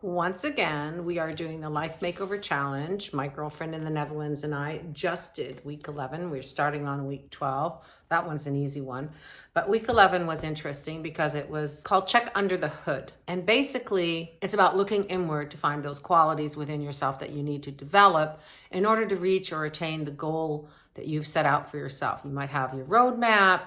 Once again, we are doing the Life Makeover Challenge. My girlfriend in the Netherlands and I just did week 11. We're starting on week 12. That one's an easy one. But week 11 was interesting because it was called Check Under the Hood. And basically, it's about looking inward to find those qualities within yourself that you need to develop in order to reach or attain the goal that you've set out for yourself. You might have your roadmap.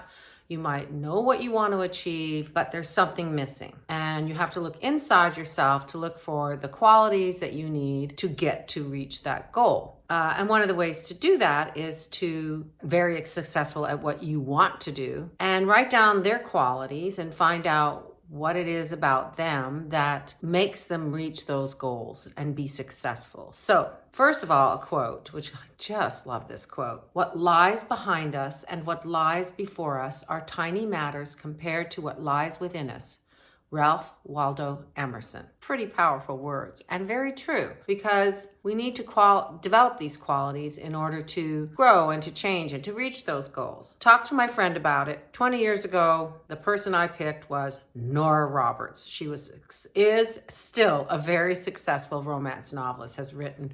You might know what you want to achieve, but there's something missing. And you have to look inside yourself to look for the qualities that you need to get to reach that goal. And one of the ways to do that is to very successful at what you want to do and write down their qualities and find out what it is about them that makes them reach those goals and be successful. So, first of all, a quote, which I just love this quote. What lies behind us and what lies before us are tiny matters compared to what lies within us. Ralph Waldo Emerson. Pretty powerful words and very true, because we need to develop these qualities in order to grow and to change and to reach those goals. Talked to my friend about it. 20 years ago, the person I picked was Nora Roberts. She is still a very successful romance novelist, has written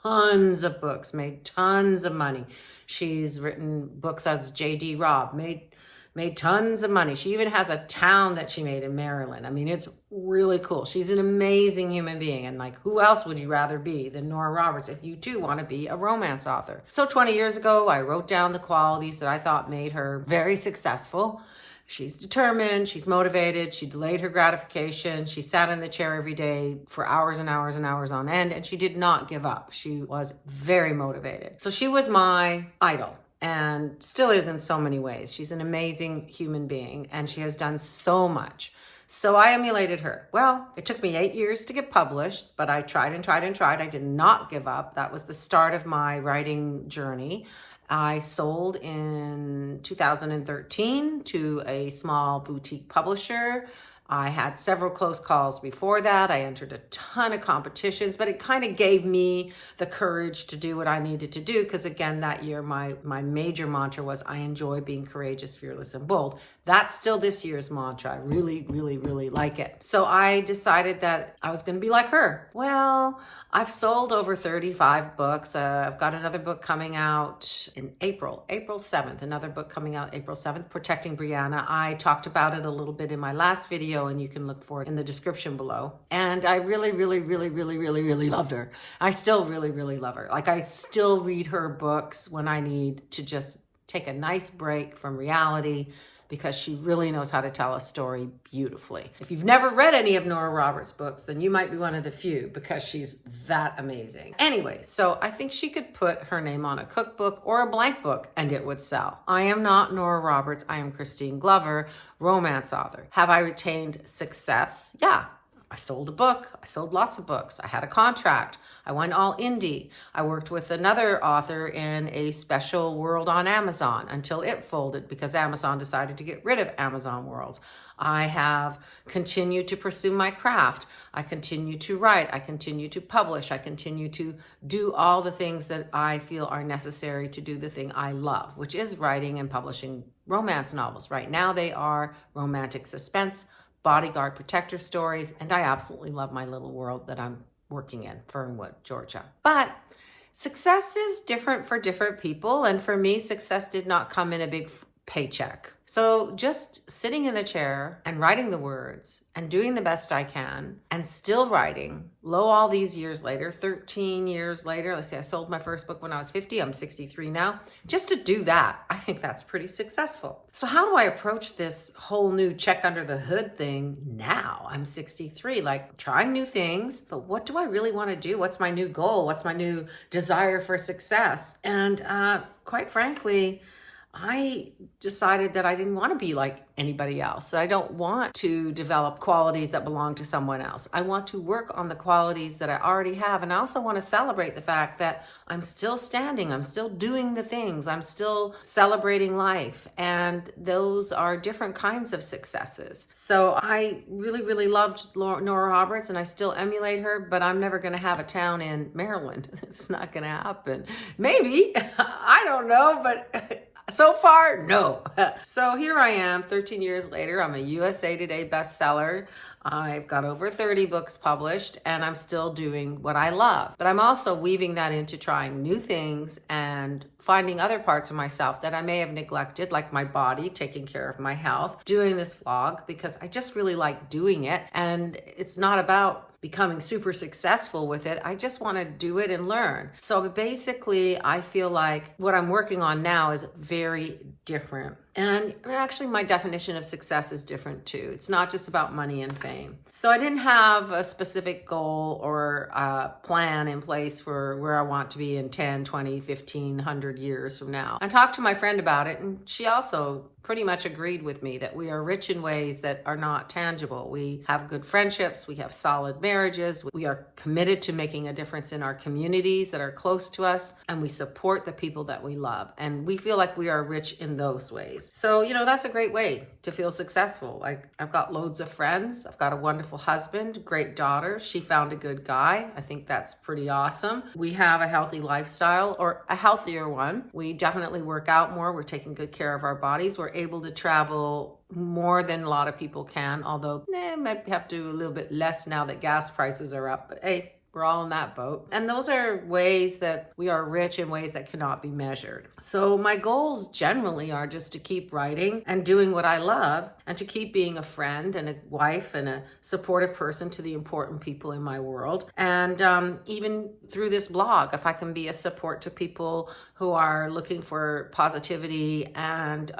tons of books, made tons of money. She's written books as J.D. Robb, made tons of money. She even has a town that she made in Maryland. I mean, it's really cool. She's an amazing human being. And like, who else would you rather be than Nora Roberts if you too want to be a romance author? So 20 years ago, I wrote down the qualities that I thought made her very successful. She's determined, she's motivated, she delayed her gratification, she sat in the chair every day for hours and hours and hours on end, and she did not give up. She was very motivated. So she was my idol. And still is in so many ways. She's an amazing human being and she has done so much. So I emulated her. Well, it took me 8 years to get published, but I tried and tried and tried. I did not give up. That was the start of my writing journey. I sold in 2013 to a small boutique publisher. I had several close calls before that. I entered a ton of competitions, but it kind of gave me the courage to do what I needed to do. Because again, that year, my major mantra was, I enjoy being courageous, fearless, and bold. That's still this year's mantra. I really, really, really like it. So I decided that I was going to be like her. Well, I've sold over 35 books. I've got another book coming out in April 7th, another book coming out April 7th, Protecting Brianna. I talked about it a little bit in my last video, and you can look for it in the description below. And I really, really, really, really, really, really loved her. I still really, really love her. Like, I still read her books when I need to just take a nice break from reality, because she really knows how to tell a story beautifully. If you've never read any of Nora Roberts' books, then you might be one of the few, because she's that amazing. Anyway, so I think she could put her name on a cookbook or a blank book and it would sell. I am not Nora Roberts. I am Christine Glover, romance author. Have I retained success? Yeah. I sold a book. I sold lots of books. I had a contract. I went all indie. I worked with another author in a special world on Amazon until it folded because Amazon decided to get rid of Amazon Worlds. I have continued to pursue my craft. I continue to write. I continue to publish. I continue to do all the things that I feel are necessary to do the thing I love, which is writing and publishing romance novels. Right now they are romantic suspense, bodyguard protector stories, and I absolutely love my little world that I'm working in, Fernwood, Georgia. But success is different for different people, and for me, success did not come in a big paycheck. So just sitting in the chair and writing the words and doing the best I can and still writing, all these years later, 13 years later, let's say I sold my first book when I was 50, I'm 63 now. Just to do that, I think that's pretty successful. So how do I approach this whole new check under the hood thing now? I'm 63, like trying new things, but what do I really want to do? What's my new goal? What's my new desire for success? And quite frankly, I decided that I didn't want to be like anybody else. I don't want to develop qualities that belong to someone else. I want to work on the qualities that I already have. And I also want to celebrate the fact that I'm still standing. I'm still doing the things. I'm still celebrating life. And those are different kinds of successes. So I really, really loved Nora Roberts and I still emulate her, but I'm never going to have a town in Maryland. It's not going to happen. Maybe, I don't know, but so far, no. So here I am, 13 years later. I'm a USA Today bestseller. I've got over 30 books published, and I'm still doing what I love. But I'm also weaving that into trying new things and finding other parts of myself that I may have neglected, like my body, taking care of my health, doing this vlog because I just really like doing it. And it's not about becoming super successful with it. I just want to do it and learn. So basically, I feel like what I'm working on now is very different. And actually, my definition of success is different too. It's not just about money and fame. So I didn't have a specific goal or a plan in place for where I want to be in 10, 20, 15, 100 years from now. I talked to my friend about it, and she also pretty much agreed with me that we are rich in ways that are not tangible. We have good friendships, we have solid marriages, we are committed to making a difference in our communities that are close to us, and we support the people that we love. And we feel like we are rich in those ways. So, that's a great way to feel successful. Like, I've got loads of friends, I've got a wonderful husband, great daughter. She found a good guy. I think that's pretty awesome. We have a healthy lifestyle, or a healthier one. We definitely work out more. We're taking good care of our bodies. We're able to travel more than a lot of people can, although might have to do a little bit less now that gas prices are up, but hey, we're all in that boat. And those are ways that we are rich in ways that cannot be measured. So my goals generally are just to keep writing and doing what I love, and to keep being a friend and a wife and a supportive person to the important people in my world. And even through this blog, if I can be a support to people who are looking for positivity and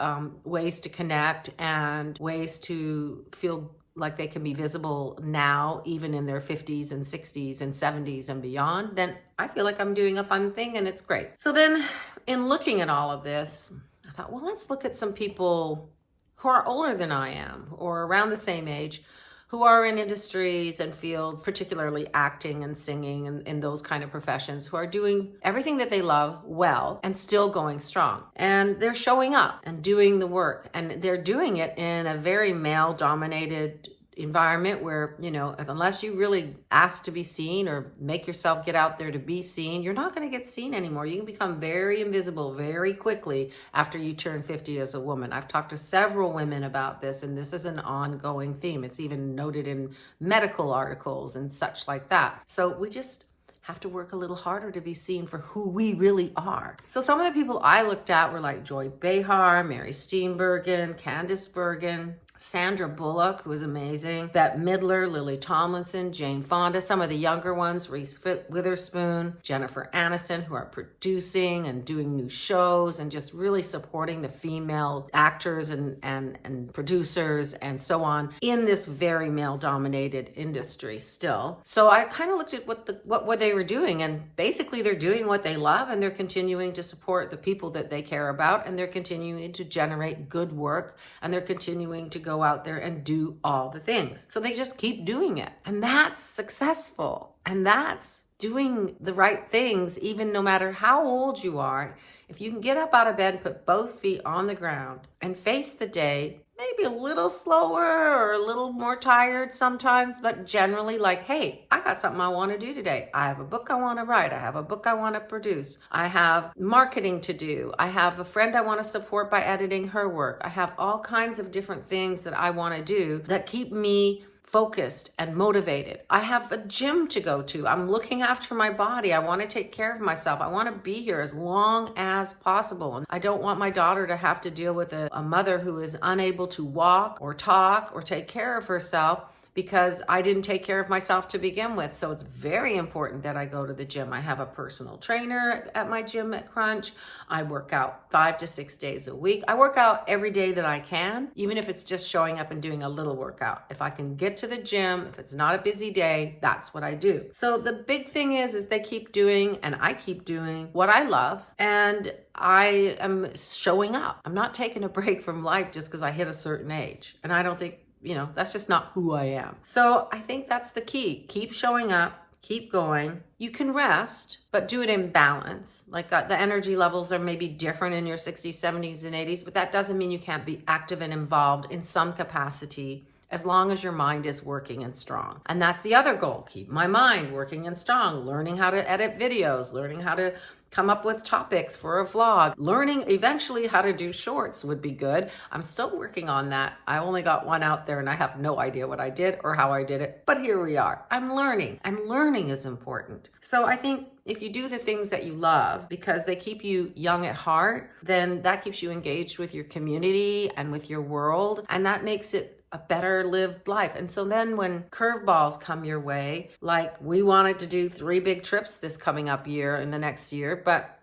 ways to connect and ways to feel like they can be visible now, even in their 50s and 60s and 70s and beyond, then I feel like I'm doing a fun thing, and it's great. So then in looking at all of this, I thought, well, let's look at some people who are older than I am, or around the same age, who are in industries and fields, particularly acting and singing and those kind of professions, who are doing everything that they love well and still going strong. And they're showing up and doing the work, and they're doing it in a very male-dominated environment where, unless you really ask to be seen or make yourself get out there to be seen, you're not going to get seen anymore. You can become very invisible very quickly after you turn 50 as a woman. I've talked to several women about this, and this is an ongoing theme. It's even noted in medical articles and such like that. So we just have to work a little harder to be seen for who we really are. So some of the people I looked at were like Joy Behar, Mary Steenburgen, Candice Bergen, Sandra Bullock, who was amazing, Bette Midler, Lily Tomlinson, Jane Fonda, some of the younger ones, Reese Witherspoon, Jennifer Aniston, who are producing and doing new shows and just really supporting the female actors and producers and so on in this very male-dominated industry still. So I kind of looked at what they were doing, and basically they're doing what they love, and they're continuing to support the people that they care about, and they're continuing to generate good work, and they're continuing to go out there and do all the things. So they just keep doing it. And that's successful. And that's doing the right things, even no matter how old you are. If you can get up out of bed, put both feet on the ground and face the day, maybe a little slower or a little more tired sometimes, but generally like, hey, I got something I want to do today. I have a book I want to write. I have a book I want to produce. I have marketing to do. I have a friend I want to support by editing her work. I have all kinds of different things that I want to do that keep me focused and motivated. I have a gym to go to. I'm looking after my body. I want to take care of myself. I want to be here as long as possible. And I don't want my daughter to have to deal with a mother who is unable to walk or talk or take care of herself because I didn't take care of myself to begin with. So it's very important that I go to the gym. I have a personal trainer at my gym at Crunch. I work out 5 to 6 days a week. I work out every day that I can, even if it's just showing up and doing a little workout. If I can get to the gym, if it's not a busy day, that's what I do. So the big thing is they keep doing, and I keep doing what I love, and I am showing up. I'm not taking a break from life just because I hit a certain age. And I don't think, that's just not who I am. So I think that's the key. Keep showing up, keep going. You can rest, but do it in balance. Like the energy levels are maybe different in your 60s, 70s, and 80s, but that doesn't mean you can't be active and involved in some capacity as long as your mind is working and strong. And that's the other goal. Keep my mind working and strong, learning how to edit videos, learning how to come up with topics for a vlog. Learning eventually how to do shorts would be good. I'm still working on that. I only got one out there and I have no idea what I did or how I did it, but here we are. I'm learning, and learning is important. So I think if you do the things that you love because they keep you young at heart, then that keeps you engaged with your community and with your world, and that makes it a better lived life. And so then when curveballs come your way, like we wanted to do 3 big trips this coming up year in the next year, but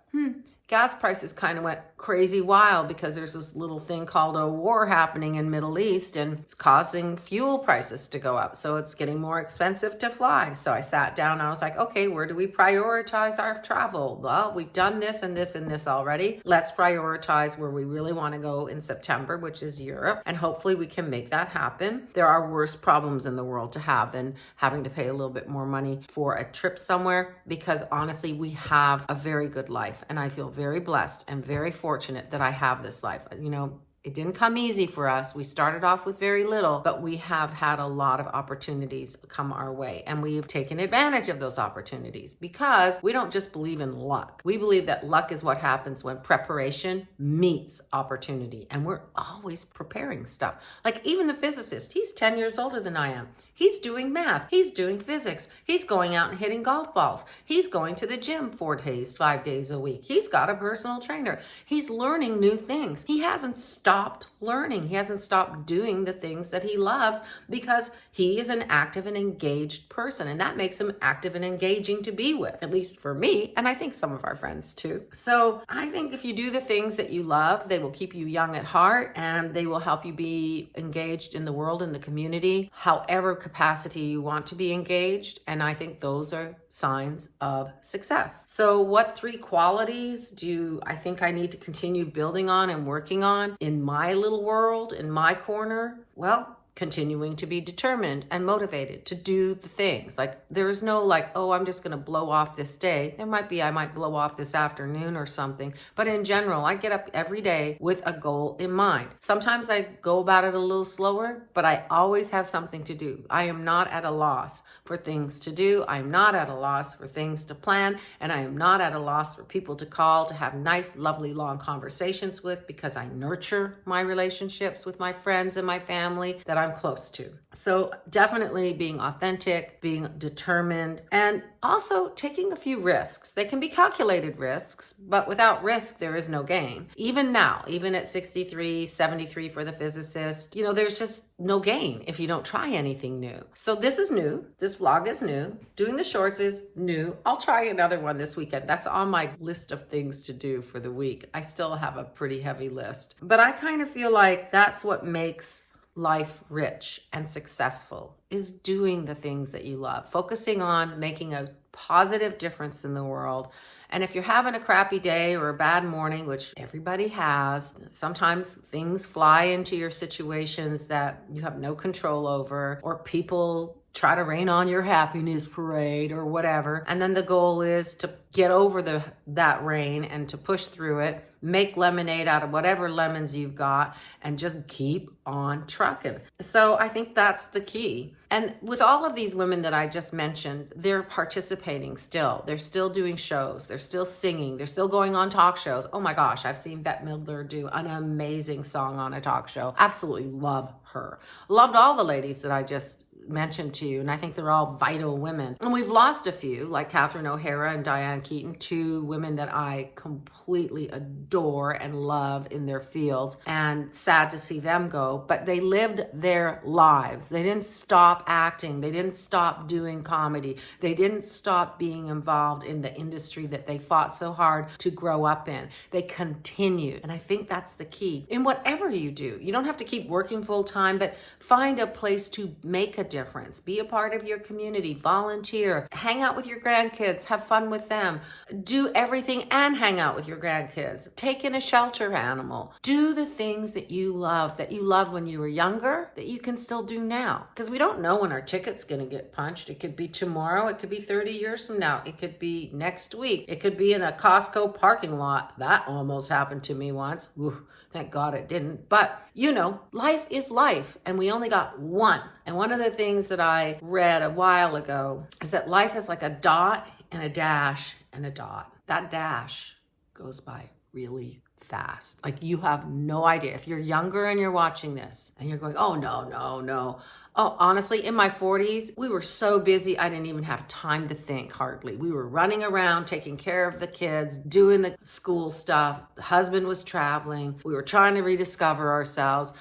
gas prices kind of went crazy wild because there's this little thing called a war happening in Middle East, and it's causing fuel prices to go up. So it's getting more expensive to fly. So I sat down and I was like, okay, where do we prioritize our travel? Well, we've done this and this and this already. Let's prioritize where we really want to go in September, which is Europe. And hopefully we can make that happen. There are worse problems in the world to have than having to pay a little bit more money for a trip somewhere, because honestly, we have a very good life. And I feel very blessed and very fortunate that I have this life. You know, it didn't come easy for us. We started off with very little, but we have had a lot of opportunities come our way, and we've taken advantage of those opportunities because we don't just believe in luck. We believe that luck is what happens when preparation meets opportunity, and we're always preparing stuff. Like even the physicist, he's 10 years older than I am. He's doing math. He's doing physics. He's going out and hitting golf balls. He's going to the gym 4 days, 5 days a week. He's got a personal trainer. He's learning new things. He hasn't stopped learning. He hasn't stopped doing the things that he loves because he is an active and engaged person. And that makes him active and engaging to be with, at least for me. And I think some of our friends too. So I think if you do the things that you love, they will keep you young at heart and they will help you be engaged in the world and the community, however capacity you want to be engaged. And I think those are signs of success. So what 3 qualities do I think I need to continue building on and working on in my little world, in my corner? Well, continuing to be determined and motivated to do the things. Like there is no like, oh, I'm just going to blow off this day. There might be, I might blow off this afternoon or something. But in general, I get up every day with a goal in mind. Sometimes I go about it a little slower, but I always have something to do. I am not at a loss for things to do. I'm not at a loss for things to plan. And I am not at a loss for people to call, to have nice, lovely, long conversations with, because I nurture my relationships with my friends and my family that I'm close to. So definitely being authentic, being determined, and also taking a few risks. They can be calculated risks, but without risk, there is no gain. Even now, even at 63, 73 for the physicist, you know, there's just no gain if you don't try anything new. So this is new. This vlog is new. Doing the shorts is new. I'll try another one this weekend. That's on my list of things to do for the week. I still have a pretty heavy list, but I kind of feel like that's what makes life rich and successful, is doing the things that you love, focusing on making a positive difference in the world. And if you're having a crappy day or a bad morning, which everybody has, sometimes things fly into your situations that you have no control over, or people try to rain on your happiness parade or whatever. And then the goal is to get over that rain and to push through it, make lemonade out of whatever lemons you've got, and just keep on trucking. So I think that's the key. And with all of these women that I just mentioned, they're participating still. They're still doing shows. They're still singing. They're still going on talk shows. Oh my gosh, I've seen Bette Midler do an amazing song on a talk show. Absolutely love her. Loved all the ladies that I just mentioned to you, and I think they're all vital women. And we've lost a few, like Catherine O'Hara and Diane Keaton, 2 women that I completely adore and love in their fields, and sad to see them go, but they lived their lives. They didn't stop acting. They didn't stop doing comedy. They didn't stop being involved in the industry that they fought so hard to grow up in. They continued. And I think that's the key. In whatever you do, you don't have to keep working full time, but find a place to make a difference. Be a part of your community, volunteer, hang out with your grandkids, have fun with them, do everything and hang out with your grandkids, take in a shelter animal, do the things that you love, that you loved when you were younger, that you can still do now. Because we don't know when our ticket's going to get punched. It could be tomorrow. It could be 30 years from now. It could be next week. It could be in a Costco parking lot. That almost happened to me once. Ooh, thank God it didn't. But you know, life is life, and we only got one. And one of the things that I read a while ago is that life is like a dot and a dash and a dot. that dash goes by really fast. Like, you have no idea. If you're younger and you're watching this and you're going, oh, no. Oh, honestly, in my 40s, we were so busy, I didn't even have time to think hardly. We were running around, taking care of the kids, doing the school stuff. The husband was traveling. We were trying to rediscover ourselves.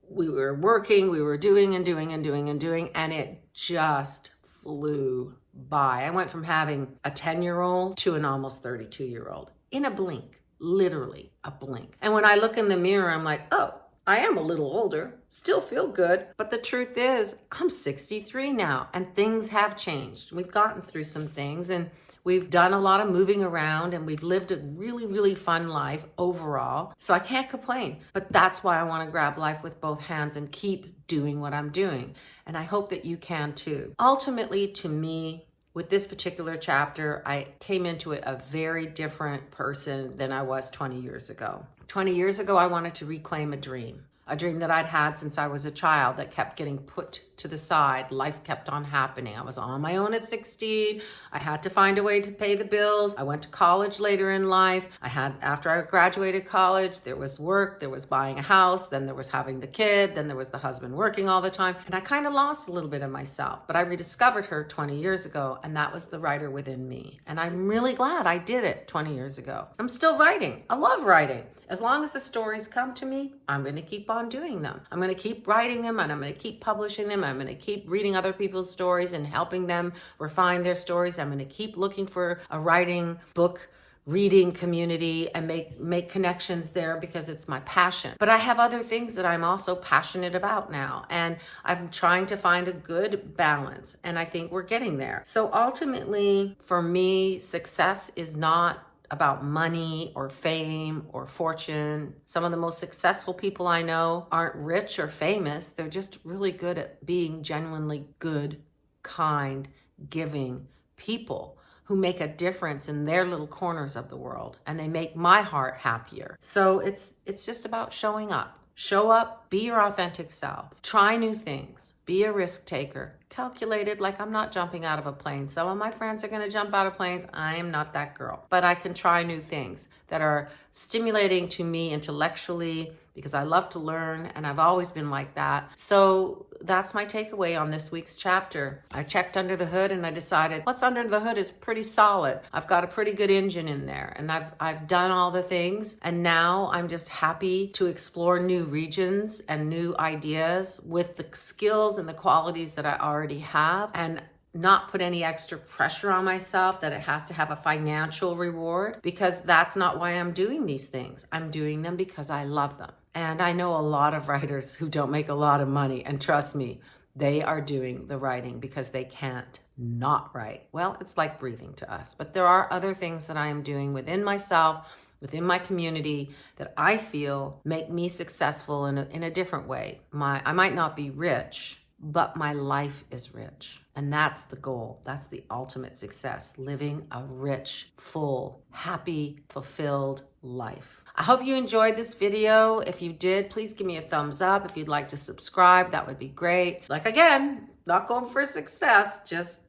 We were working, we were doing, and it just flew by. I went from having a 10-year-old to an almost 32-year-old in a blink, literally a blink. And when I look in the mirror, I'm like, oh, I am a little older, still feel good. But the truth is, I'm 63 now and things have changed. We've gotten through some things and we've done a lot of moving around and we've lived a really, really fun life overall. So I can't complain, but that's why I want to grab life with both hands and keep doing what I'm doing. And I hope that you can too. Ultimately, to me, with this particular chapter, I came into it a very different person than I was 20 years ago. 20 years ago, I wanted to reclaim a dream that I'd had since I was a child that kept getting put to the side. Life kept on happening. I was on my own at 16. I had to find a way to pay the bills. I went to college later in life. After I graduated college, there was work, there was buying a house, then there was having the kid, then there was the husband working all the time. And I kind of lost a little bit of myself, but I rediscovered her 20 years ago, and that was the writer within me. And I'm really glad I did it 20 years ago. I'm still writing. I love writing. As long as the stories come to me, I'm going to keep on doing them. I'm going to keep writing them and I'm going to keep publishing them. I'm going to keep reading other people's stories and helping them refine their stories. I'm going to keep looking for a writing book reading community and make connections there because it's my passion. But I have other things that I'm also passionate about now, and I'm trying to find a good balance, and I think we're getting there. So ultimately, for me, success is not about money or fame or fortune. Some of the most successful people I know aren't rich or famous. They're just really good at being genuinely good, kind, giving people who make a difference in their little corners of the world, and they make my heart happier. So it's just about showing up. Show up, be your authentic self, try new things, be a risk taker, calculated, like I'm not jumping out of a plane. Some of my friends are going to jump out of planes. I am not that girl, but I can try new things that are stimulating to me intellectually because I love to learn and I've always been like that. So that's my takeaway on this week's chapter. I checked under the hood and I decided what's under the hood is pretty solid. I've got a pretty good engine in there and I've done all the things, and now I'm just happy to explore new regions and new ideas with the skills and the qualities that I already have, and not put any extra pressure on myself that it has to have a financial reward, because that's not why I'm doing these things. I'm doing them because I love them. And I know a lot of writers who don't make a lot of money, and trust me, they are doing the writing because they can't not write. Well, it's like breathing to us, but there are other things that I am doing within myself, within my community, that I feel make me successful in a different way. I might not be rich, but my life is rich. And that's the goal. That's the ultimate success, living a rich, full, happy, fulfilled life. I hope you enjoyed this video. If you did, please give me a thumbs up. If you'd like to subscribe, that would be great. Like, again, not going for success, just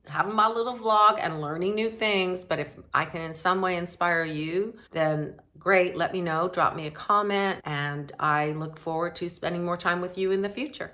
having my little vlog and learning new things. But if I can in some way inspire you, then great. Let me know. Drop me a comment. And I look forward to spending more time with you in the future.